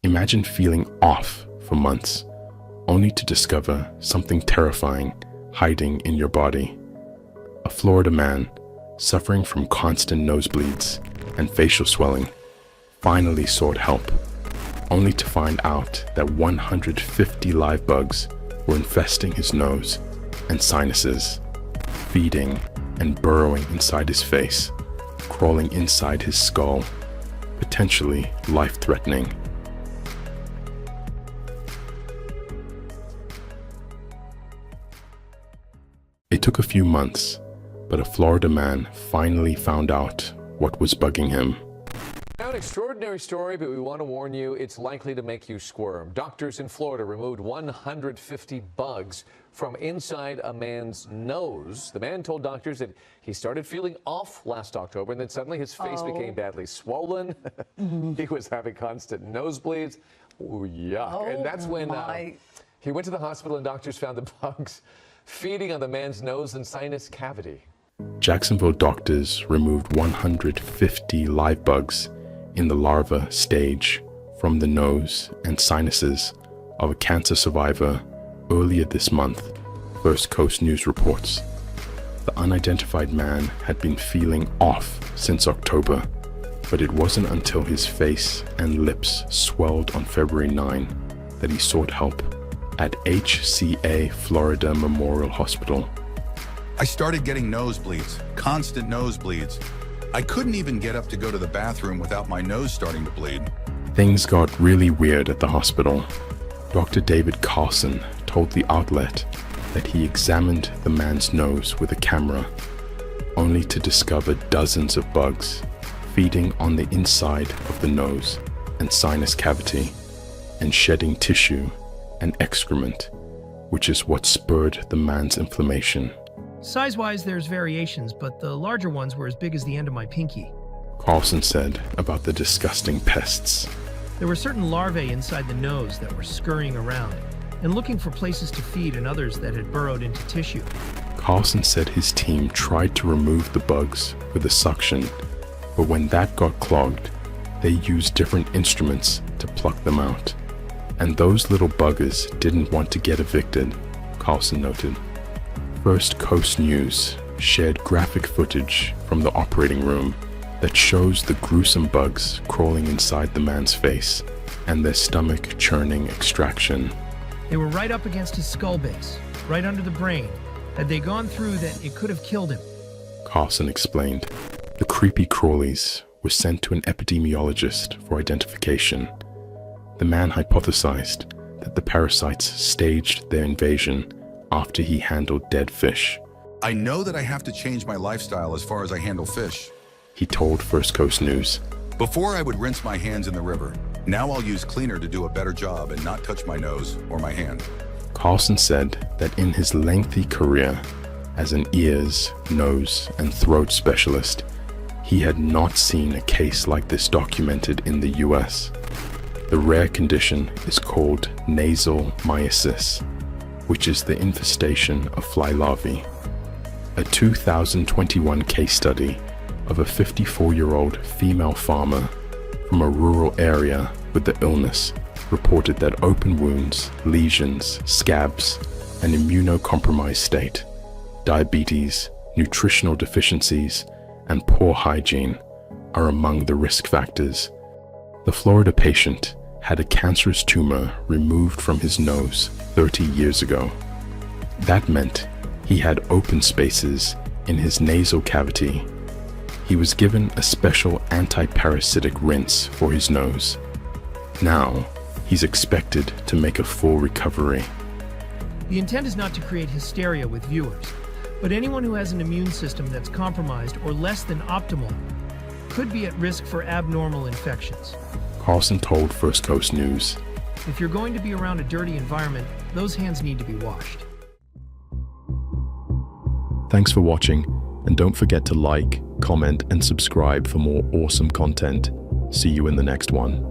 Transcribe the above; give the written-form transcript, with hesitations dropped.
Imagine feeling off for months, only to discover something terrifying hiding in your body. A Florida man, suffering from constant nosebleeds and facial swelling, finally sought help, only to find out that 150 live bugs were infesting his nose and sinuses, feeding and burrowing inside his face, crawling inside his skull, potentially life-threatening. It took a few months, but a Florida man finally found out what was bugging him. Now, an extraordinary story, but we want to warn you, it's likely to make you squirm. Doctors in Florida removed 150 bugs from inside a man's nose. The man told doctors that he started feeling off last October, and then suddenly his face became badly swollen. He was having constant nosebleeds. Oh, yuck. And that's when he went to the hospital, and doctors found the bugs feeding on the man's nose and sinus cavity. Jacksonville doctors removed 150 live bugs in the larva stage from the nose and sinuses of a cancer survivor earlier this month, First Coast News reports. The unidentified man had been feeling off since October, but it wasn't until his face and lips swelled on February 9 that he sought help at HCA Florida Memorial Hospital. I started getting nosebleeds, constant nosebleeds. I couldn't even get up to go to the bathroom without my nose starting to bleed. Things got really weird at the hospital. Dr. David Carlson told the outlet that he examined the man's nose with a camera, only to discover dozens of bugs feeding on the inside of the nose and sinus cavity and shedding tissue and excrement, which is what spurred the man's inflammation. Size-wise, there's variations, but the larger ones were as big as the end of my pinky. Carlson said about the disgusting pests. There were certain larvae inside the nose that were scurrying around and looking for places to feed, and others that had burrowed into tissue. Carlson said his team tried to remove the bugs with a suction, but when that got clogged, they used different instruments to pluck them out. And those little buggers didn't want to get evicted, Carlson noted. First Coast News shared graphic footage from the operating room that shows the gruesome bugs crawling inside the man's face and their stomach churning extraction. They were right up against his skull base, right under the brain. Had they gone through, then it could have killed him. Carlson explained. The creepy crawlies were sent to an epidemiologist for identification. The man hypothesized that the parasites staged their invasion after he handled dead fish. I know that I have to change my lifestyle as far as I handle fish. He told First Coast News. Before I would rinse my hands in the river. Now I'll use cleaner to do a better job and not touch my nose or my hand. Carlson said that in his lengthy career as an ears, nose, and throat specialist, he had not seen a case like this documented in the US. The rare condition is called nasal myiasis, which is the infestation of fly larvae. A 2021 case study of a 54-year-old female farmer from a rural area with the illness reported that open wounds, lesions, scabs, an immunocompromised state, diabetes, nutritional deficiencies, and poor hygiene are among the risk factors. The Florida patient had a cancerous tumor removed from his nose 30 years ago. That meant he had open spaces in his nasal cavity. He was given a special anti-parasitic rinse for his nose. Now, he's expected to make a full recovery. The intent is not to create hysteria with viewers, but anyone who has an immune system that's compromised or less than optimal could be at risk for abnormal infections. Carlson told First Coast News. If you're going to be around a dirty environment, those hands need to be washed. Thanks for watching, and don't forget to like, comment, and subscribe for more awesome content. See you in the next one.